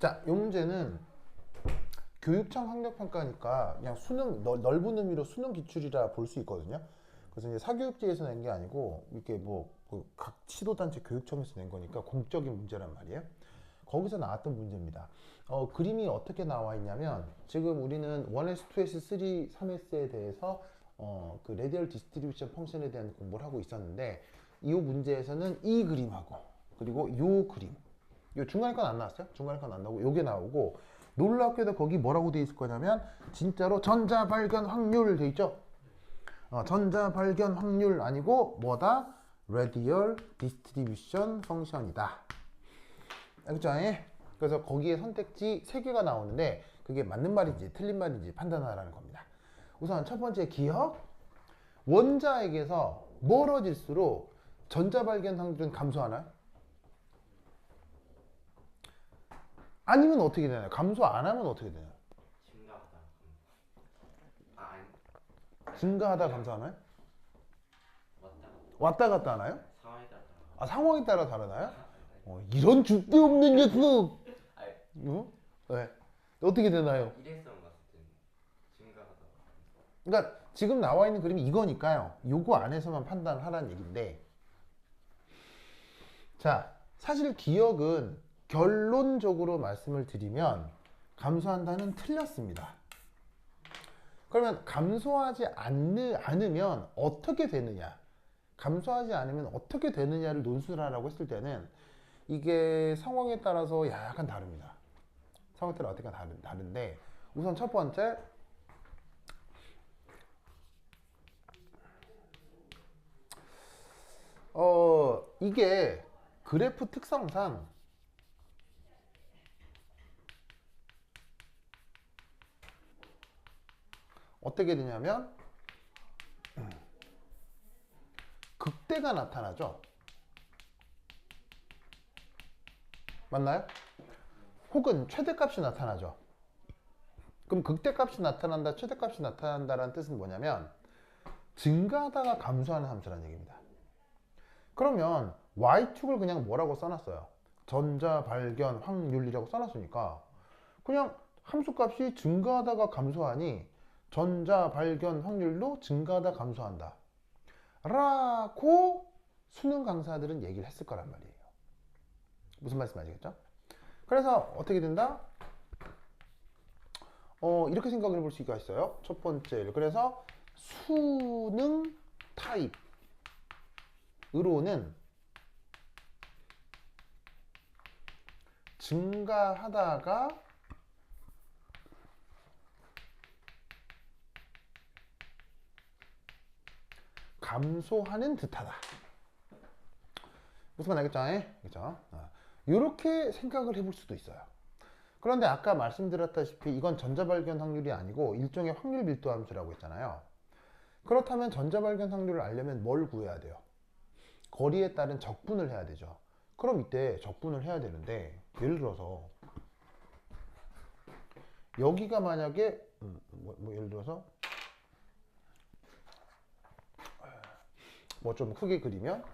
자, 이 문제는 교육청 학력평가니까 그냥 수능 넓은 의미로 수능 기출이라 볼 수 있거든요. 그래서 이제 사교육지에서 낸 게 아니고 이렇게 각 시도단체 교육청에서 낸 거니까 공적인 문제란 말이에요. 거기서 나왔던 문제입니다. 그림이 어떻게 나와 있냐면 지금 우리는 1S, 2S, 3, 3S에 대해서 그 레디얼 디스트리뷰션 펑션에 대한 공부를 하고 있었는데 이 문제에서는 이 그림하고 그리고 이 그림 요 중간에 건 안 나왔어요? 중간에 건 안 나오고 요게 나오고 놀랍게도 거기 뭐라고 돼 있을 거냐면 진짜로 전자 발견 확률 돼 있죠? 전자 발견 확률 아니고 뭐다? 레디얼 디스트리뷰션 펑션이다. 알겠죠? 그래서 거기에 선택지 3개가 나오는데 그게 맞는 말인지 틀린 말인지 판단하라는 겁니다. 우선 첫 번째 기억. 원자에게서 멀어질수록 전자 발견 확률은 감소하나요? 아니면 어떻게 되나요? 감소 안 하면 어떻게 되나요? 증가하다. 아니. 증가하다 감소하나요? 왔다. 왔다 갔다 하나요? 상황에 따라. 상황에 따라 다르나요? 이런 줏대 없는 녀석! 아니, 네. 어떻게 되나요? 일회성 봤을 때는 증가하다. 그러니까 지금 나와 있는 그림이 이거니까요. 요거 안에서만 판단하라는 얘기인데 자, 사실 기억은 결론적으로 말씀을 드리면 감소한다는 틀렸습니다. 그러면 감소하지 않으면 어떻게 되느냐? 감소하지 않으면 어떻게 되느냐를 논술을 하라고 했을 때는 이게 상황에 따라서 약간 다릅니다. 상황에 따라 어떻게 다른데 우선 첫 번째 이게 그래프 특성상 어떻게 되냐면 극대가 나타나죠. 맞나요? 혹은 최대값이 나타나죠. 그럼 극대값이 나타난다, 최대값이 나타난다라는 뜻은 뭐냐면 증가하다가 감소하는 함수라는 얘기입니다. 그러면 y축을 그냥 뭐라고 써놨어요? 전자 발견 확률이라고 써놨으니까 그냥 함수값이 증가하다가 감소하니 전자 발견 확률도 증가하다 감소한다 라고 수능 강사들은 얘기를 했을 거란 말이에요. 무슨 말씀 아시겠죠? 그래서 어떻게 된다? 이렇게 생각을 해볼 수가 있어요. 첫 번째, 그래서 수능 타입으로는 증가하다가 감소하는 듯하다. 무슨 말 알겠죠? 그죠? 이렇게 생각을 해볼 수도 있어요. 그런데 아까 말씀드렸다시피 이건 전자 발견 확률이 아니고 일종의 확률 밀도 함수라고 했잖아요. 그렇다면 전자 발견 확률을 알려면 뭘 구해야 돼요? 거리에 따른 적분을 해야 되죠. 그럼 이때 적분을 해야 되는데 예를 들어서 여기가 만약에 예를 들어서 뭐 좀 크게 그리면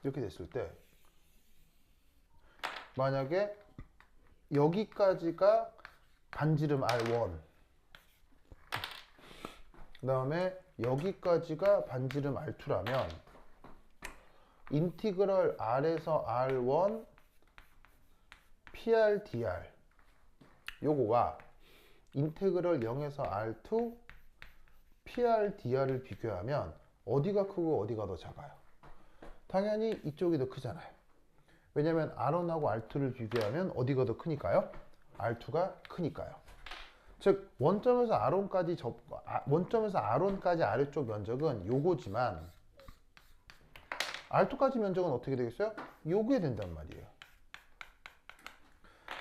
이렇게 됐을 때 만약에 여기까지가 반지름 R1 그 다음에 여기까지가 반지름 R2라면 인티그럴 R에서 R1 PR dr 요거가 인테그럴 0에서 R2 PR dr을 비교하면 어디가 크고 어디가 더 작아요? 당연히 이쪽이 더 크잖아요. 왜냐면 R1하고 R2를 비교하면 어디가 더 크니까요? R2가 크니까요. 즉 원점에서 R1까지 아래쪽 면적은 요거지만 R2까지 면적은 어떻게 되겠어요? 요게 된단 말이에요.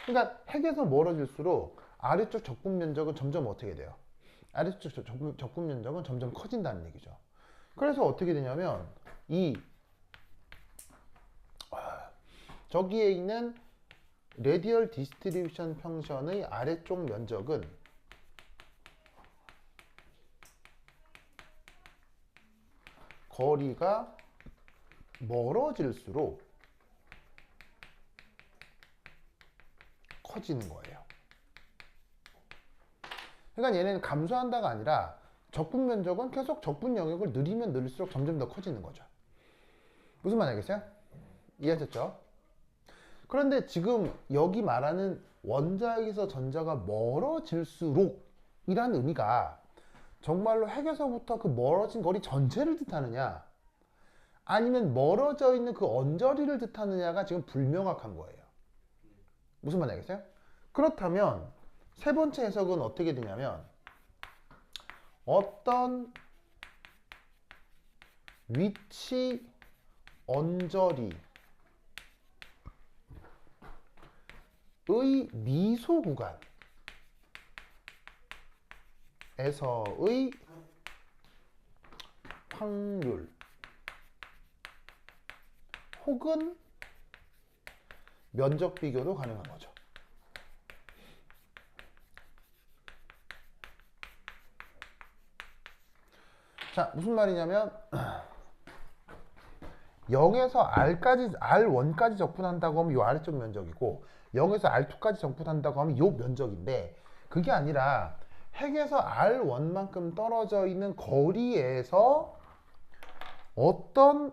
그러니까 핵에서 멀어질수록 아래쪽 적분 면적은 점점 어떻게 돼요? 아래쪽 적분 면적은 점점 커진다는 얘기죠. 그래서 어떻게 되냐면 저기에 있는 레디얼 디스트리뷰션 펑션의 아래쪽 면적은 거리가 멀어질수록 커지는 거예요. 그러니까 얘네는 감소한다가 아니라 적분 면적은 계속 적분 영역을 늘리면 늘릴수록 점점 더 커지는 거죠. 무슨 말인지 알겠어요? 이해하셨죠? 그런데 지금 여기 말하는 원자에서 전자가 멀어질수록 이라는 의미가 정말로 핵에서부터 그 멀어진 거리 전체를 뜻하느냐 아니면 멀어져 있는 그 언저리를 뜻하느냐가 지금 불명확한 거예요. 무슨 말인지 알겠어요? 그렇다면 세 번째 해석은 어떻게 되냐면 어떤 위치 언저리의 미소 구간에서의 확률 혹은 면적 비교도 가능한 거죠. 자, 무슨 말이냐면 0에서 R까지, R1까지 적분한다고 하면 이 아래쪽 면적이고 0에서 R2까지 적분한다고 하면 이 면적인데 그게 아니라 핵에서 R1만큼 떨어져 있는 거리에서 어떤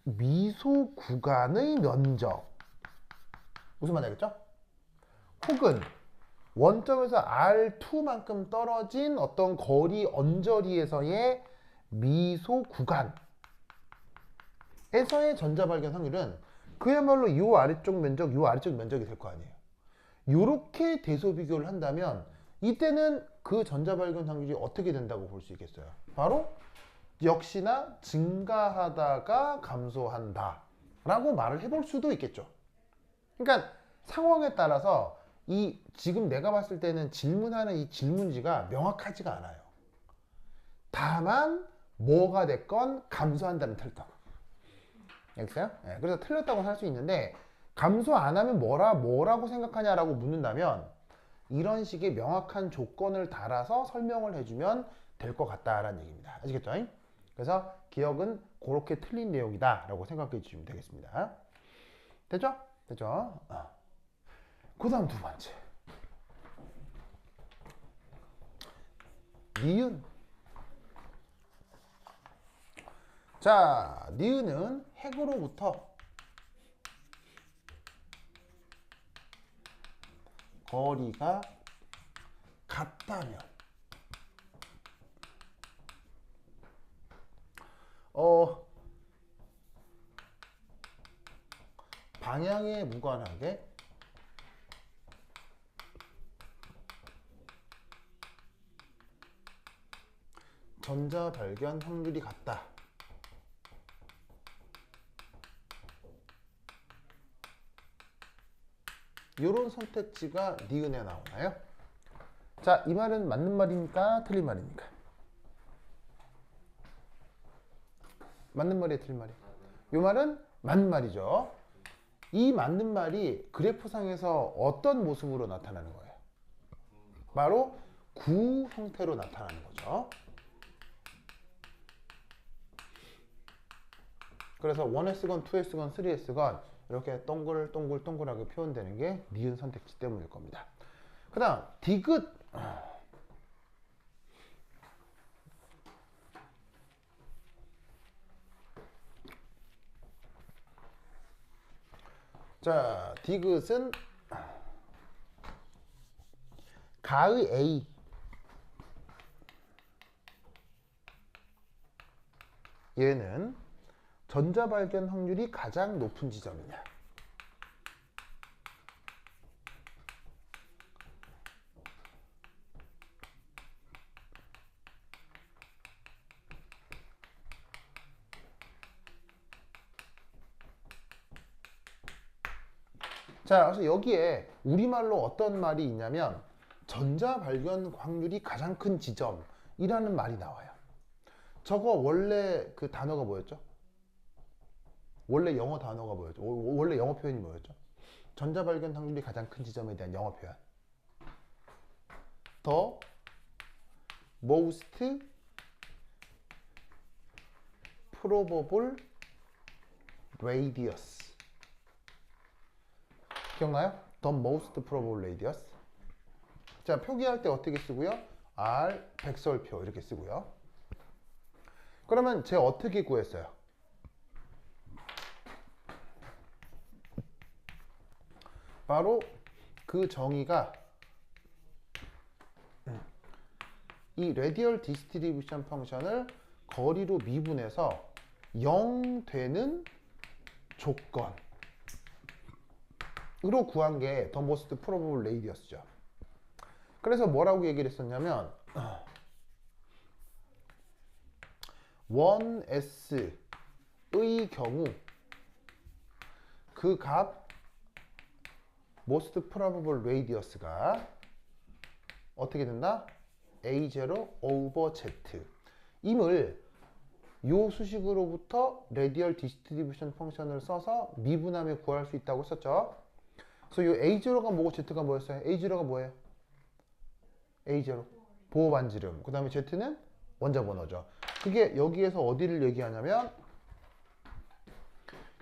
미소 구간의 면적 무슨 말인지 알겠죠? 혹은 원점에서 R2만큼 떨어진 어떤 거리 언저리에서의 미소 구간에서의 전자 발견 확률은 그야말로 이 아래쪽 면적, 이 아래쪽 면적이 될 거 아니에요. 이렇게 대소 비교를 한다면 이때는 그 전자 발견 확률이 어떻게 된다고 볼 수 있겠어요? 바로 역시나 증가하다가 감소한다 라고 말을 해볼 수도 있겠죠. 그러니까 상황에 따라서 이 지금 내가 봤을 때는 질문하는 이 질문지가 명확하지가 않아요. 다만 뭐가 됐건 감소한다면 틀렸다. 알겠어요? 네, 그래서 틀렸다고 할 수 있는데 감소 안 하면 뭐라고 생각하냐라고 묻는다면 이런 식의 명확한 조건을 달아서 설명을 해주면 될 것 같다라는 얘기입니다. 아시겠죠? 그래서 기억은 그렇게 틀린 내용이다 라고 생각해 주시면 되겠습니다. 됐죠? 됐죠? 그 다음 두 번째 니은. 자, 니은은 핵으로부터 거리가 같다면 방향에 무관하게 전자 발견 확률이 같다. 이런 선택지가 니은에 나오나요? 자, 이 말은 맞는 말입니까? 틀린 말입니까? 맞는 말이에요, 틀린 말이에요? 이 말은 맞는 말이죠. 이 맞는 말이 그래프상에서 어떤 모습으로 나타나는 거예요? 바로 구 형태로 나타나는 거죠. 그래서 1S건 2S건 3S건 이렇게 동글동글동글하게 표현되는 게 니은 선택지 때문일 겁니다. 그 다음 디귿. 자, 디귿은 가의 A 얘는 전자 발견 확률이 가장 높은 지점이냐. 자, 그래서 여기에 우리말로 어떤 말이 있냐면 전자 발견 확률이 가장 큰 지점이라는 말이 나와요. 저거 원래 그 단어가 뭐였죠? 원래 영어 단어가 뭐였죠? 원래 영어 표현이 뭐였죠? 전자 발견 확률이 가장 큰 지점에 대한 영어 표현. The most probable radius. 기억나요? the most probable radius. 자, 표기할 때 어떻게 쓰고요? R 백설표 이렇게 쓰고요. 그러면 제 어떻게 구했어요? 바로 그 정의가 이 레디얼 디스트리뷰션 펑션을 거리로 미분해서 0 되는 조건으로 구한 게 the most probable radius죠. 그래서 뭐라고 얘기를 했었냐면 1S의 경우 그 값 most probable radius가 어떻게 된다? A0 over Z 임을 요 수식으로부터 레디얼 디스트리뷰션 펑션을 써서 미분하며 구할 수 있다고 썼죠. 그래서 요 A0가 뭐고 Z가 뭐였어요? A0가 뭐예요? A0 보호 반지름, 그 다음에 Z는 원자 번호죠. 그게 여기에서 어디를 얘기하냐면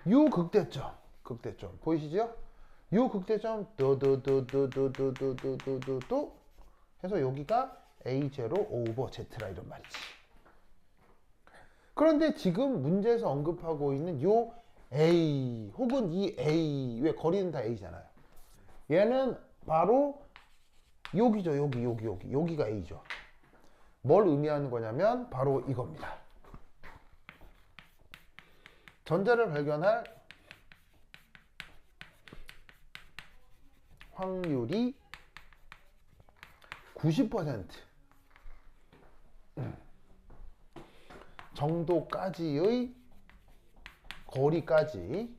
요 극대점 보이시죠? 요 극대점 또 해서 여기가 A0 over Z라 이런 말이지. 그런데 지금 문제에서 언급하고 있는 요 A 혹은 이 A, 왜 거리는 다 A잖아요. 얘는 바로 여기죠. 여기가 A죠. 뭘 의미하는 거냐면 바로 이겁니다. 전자를 발견할 확률이 90% 정도까지의 거리까지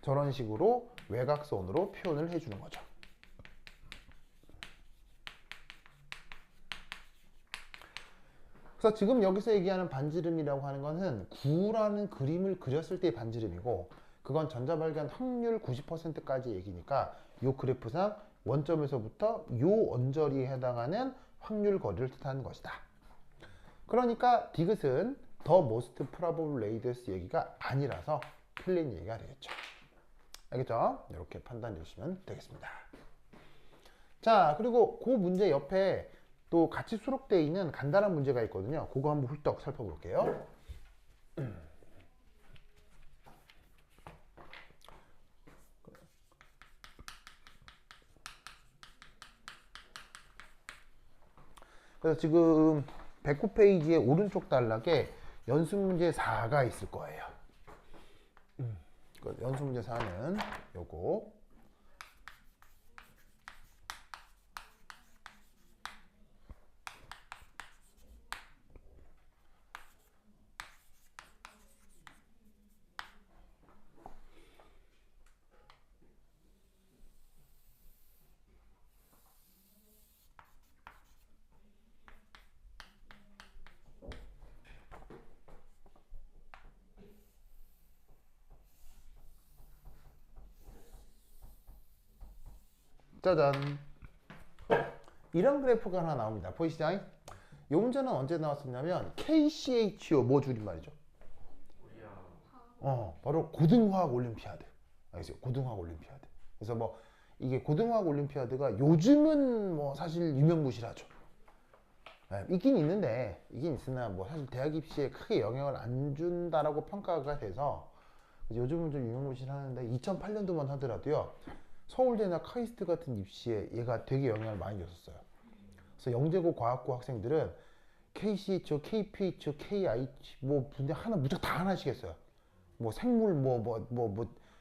저런 식으로 외곽선으로 표현을 해주는 거죠. 그래서 지금 여기서 얘기하는 반지름이라고 하는 것은 9라는 그림을 그렸을 때의 반지름이고, 그건 전자 발견 확률 90%까지 얘기니까 이 그래프상 원점에서부터 이 언저리에 해당하는 확률 거리를 뜻하는 것이다. 그러니까 디귿은 the most probable radius 얘기가 아니라서 틀린 얘기가 되겠죠. 알겠죠? 이렇게 판단해 주시면 되겠습니다. 자, 그리고 그 문제 옆에 또 같이 수록되어 있는 간단한 문제가 있거든요. 그거 한번 훌떡 살펴볼게요. 그래서 지금 109페이지의 오른쪽 단락에 연습 문제 4가 있을 거예요. 연습 문제 4는 요거. 짜잔. 이런 그래프가 하나 나옵니다. 보이시죠? 이 문제는 언제 나왔었냐면 KCHO 뭐 줄임말이죠? 바로 고등화학 올림피아드. 알겠어요? 고등화학 올림피아드. 그래서 뭐 이게 고등화학 올림피아드가 요즘은 뭐 사실 유명무실하죠. 있긴 있으나 뭐 사실 대학 입시에 크게 영향을 안 준다라고 평가가 돼서 요즘은 좀 유명무실하는데 2008년도만 하더라도요. 서울대나 카이스트 같은 입시에 얘가 되게 영향을 많이 줬었어요. 그래서 영재고 과학고 학생들은 KCHO, KPHO, KIH 뭐 분야 하나 무조건 다 하나씩 했어요. 뭐 생물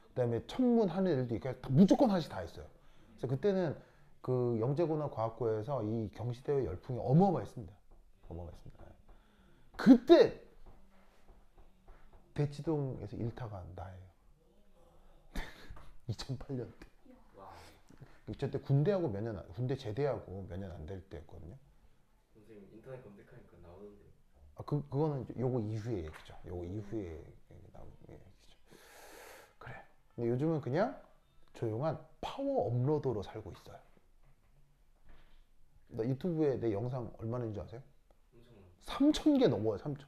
그다음에 천문 하는 애들도 있고 무조건 하나씩 다 했어요. 그래서 그때는 그 영재고나 과학고에서 이 경시대회 열풍이 어마어마했습니다. 그때 대치동에서 일타가 나예요. 2008년 때. 저때 군대 제대하고 몇 년 안 될 때였거든요. 선생님 인터넷 검색하니까 나오던데. 그거는 요거 이후에 얘기죠. 요거 이후에 나온 얘기죠. 그래. 근데 요즘은 그냥 조용한 파워 업로더로 살고 있어요. 나 유튜브에 내 영상 얼마나 있는지 아세요? 3,000개 넘어요. 3,000.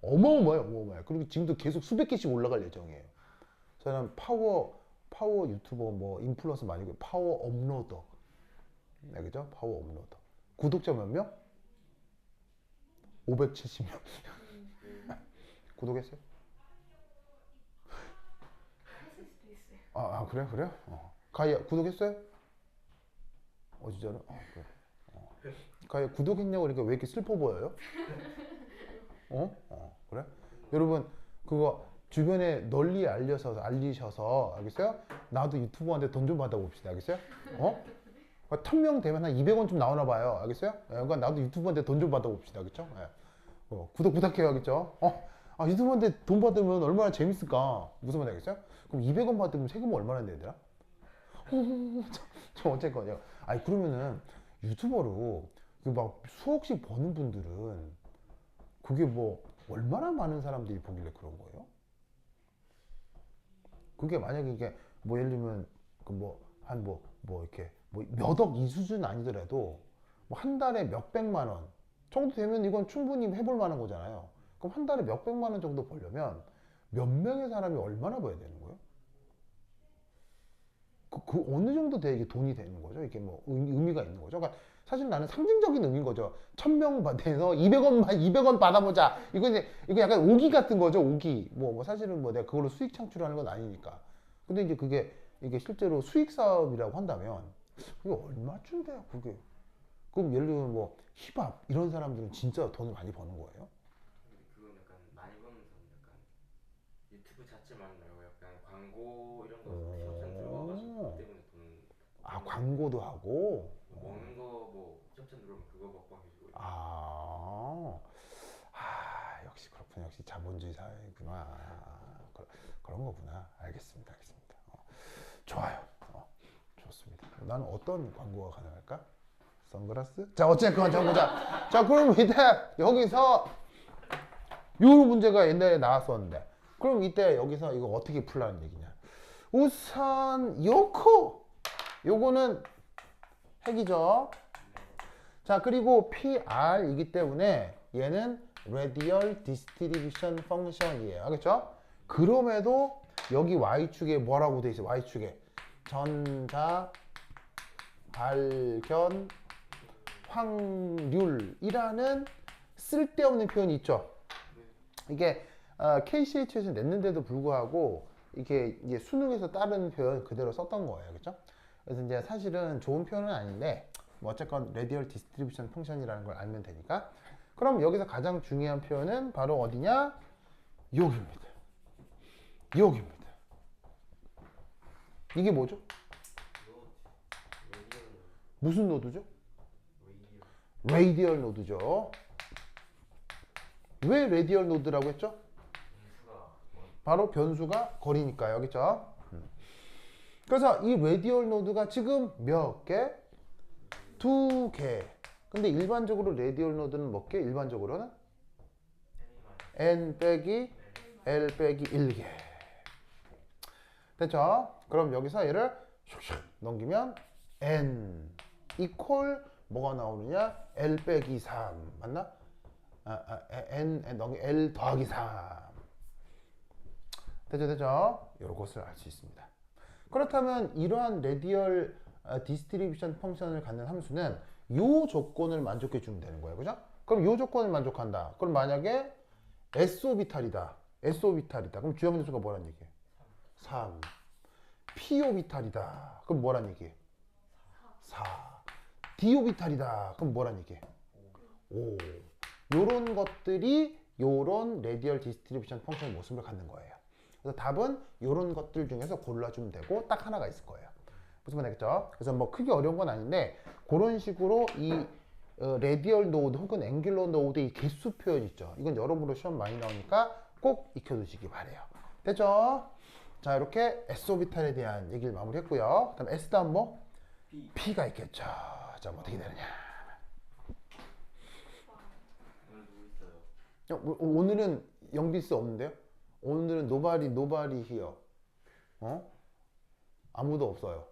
어마어마해요. 그리고 지금도 계속 수백 개씩 올라갈 예정이에요. 저는 파워 파워 유튜버 뭐 인플루언서 말고 파워 업로더. 네, 그죠? 파워 업로더. 구독자 몇 명? 570명. 구독했어요? 했을 수도 있어요. 그래요? 그래요? 가희야 구독했어요? 진짜로? 그래. 가희야 구독했냐고 그러니까 왜 이렇게 슬퍼 보여요? 그래? 여러분 그거 주변에 널리 알리셔서 알겠어요? 나도 유튜버한테 돈 좀 받아봅시다. 알겠어요? 1000명 되면 한 200원 좀 나오나 봐요. 알겠어요? 그러니까 나도 유튜버한테 돈 좀 받아봅시다. 알겠죠? 구독 부탁해요. 알겠죠? 유튜버한테 돈 받으면 얼마나 재밌을까? 무슨 말 알겠어요? 그럼 200원 받으면 세금 얼마나 내야 되나? 저 어쨌거든요. 아니 그러면은 유튜버로 그 막 수억씩 버는 분들은 그게 뭐 얼마나 많은 사람들이 보길래 그런 거예요? 그게 만약에 이게 뭐 예를 들면 그 뭐 한 뭐 이렇게 뭐 몇 억 이 수준 아니더라도 뭐 한 달에 몇 백만 원 정도 되면 이건 충분히 해볼 만한 거잖아요. 그럼 한 달에 몇 백만 원 정도 벌려면 몇 명의 사람이 얼마나 벌어야 되는 거예요? 그 어느 정도 돼야 이게 돈이 되는 거죠? 이게 뭐 의미가 있는 거죠? 그러니까 사실 나는 상징적인 의미인 거죠. 1000명 받아서 200원 받아보자. 이거 약간 오기 같은 거죠. 오기. 뭐 사실은 뭐 내가 그걸로 수익 창출하는 건 아니니까. 근데 이제 이게 실제로 수익 사업이라고 한다면 그게 얼마쯤 돼요? 그게. 그럼 예를 들면 뭐 힙합 이런 사람들은 진짜 돈을 많이 버는 거예요? 그건 약간 많이 버는 사람 약간 유튜브 자체만 말고 약간 광고 이런 거 협찬 들어와가지고 그 때문에 돈 광고도 하고. 먹는 거 뭐 협찬 들어오면 그거 먹방 해주고 역시 그렇구나. 역시 자본주의 사회구나. 그런 거구나. 알겠습니다. 좋아요. 좋습니다. 나는 어떤 광고가 가능할까? 선글라스? 자, 어쨌건 자 보자. 자, 그럼 이때 여기서 요 문제가 옛날에 나왔었는데, 그럼 이때 여기서 이거 어떻게 풀라는 얘기냐? 우선 요거는 핵이죠. 자, 그리고 PR이기 때문에 얘는 Radial Distribution Function이에요. 알겠죠? 그럼에도 여기 Y축에 뭐라고 돼 있어요? Y축에 전자 발견 확률이라는 쓸데없는 표현이 있죠. 이게 KCH에서 냈는데도 불구하고 이게 수능에서 다른 표현 그대로 썼던 거예요. 그렇죠? 그래서 이제 사실은 좋은 표현은 아닌데 뭐 어쨌건 Radial Distribution Function이라는 걸 알면 되니까. 그럼 여기서 가장 중요한 표현은 바로 어디냐? 여기입니다. 이게 뭐죠? 무슨 노드죠? 레이디얼 노드죠. 왜 레디얼 노드라고 했죠? 바로 변수가 거리니까요. 그렇죠? 그래서 이 레디얼 노드가 지금 몇 개? 2개. 근데 일반적으로 레디얼 노드는 몇 개? 일반적으로는 n 빼기 l 빼기 1개. 됐죠? 그럼 여기서 얘를 슉슉 넘기면 n 이퀄 뭐가 나오느냐? l 빼기 3 맞나? n l 더하기 3. 되죠? 이런 것을 알 수 있습니다. 그렇다면 이러한 레디얼 디스트리뷰션 펑션을 갖는 함수는 이 조건을 만족해 주면 되는 거예요. 그죠? 그럼 이 조건을 만족한다. 그럼 만약에 S오비탈이다. 그럼 주요 변수가 뭐란 얘기예요? 3. P오비탈이다. 그럼 뭐란 얘기예요? 4. D오비탈이다. 그럼 뭐란 얘기예요? 5. 요런 것들이 요런 레디얼 디스트리뷰션 펑션의 모습을 갖는 거예요. 그래서 답은 요런 것들 중에서 골라주면 되고 딱 하나가 있을 거예요. 무슨 말 되겠죠? 그래서 뭐 크게 어려운 건 아닌데 그런 식으로 이 레디얼 노드 혹은 앵귤러 노드의 이 개수 표현 있죠. 이건 여러모로 시험 많이 나오니까 꼭 익혀두시기 바래요. 됐죠? 자, 이렇게 S오비탈에 대한 얘기를 마무리했고요. 그다음 S 다음 뭐? P가 있겠죠. 자, 뭐 어떻게 되느냐? 오늘 누구 있어요? 오늘은 영비스 없는데요? 오늘은 노바리 히어. 아무도 없어요.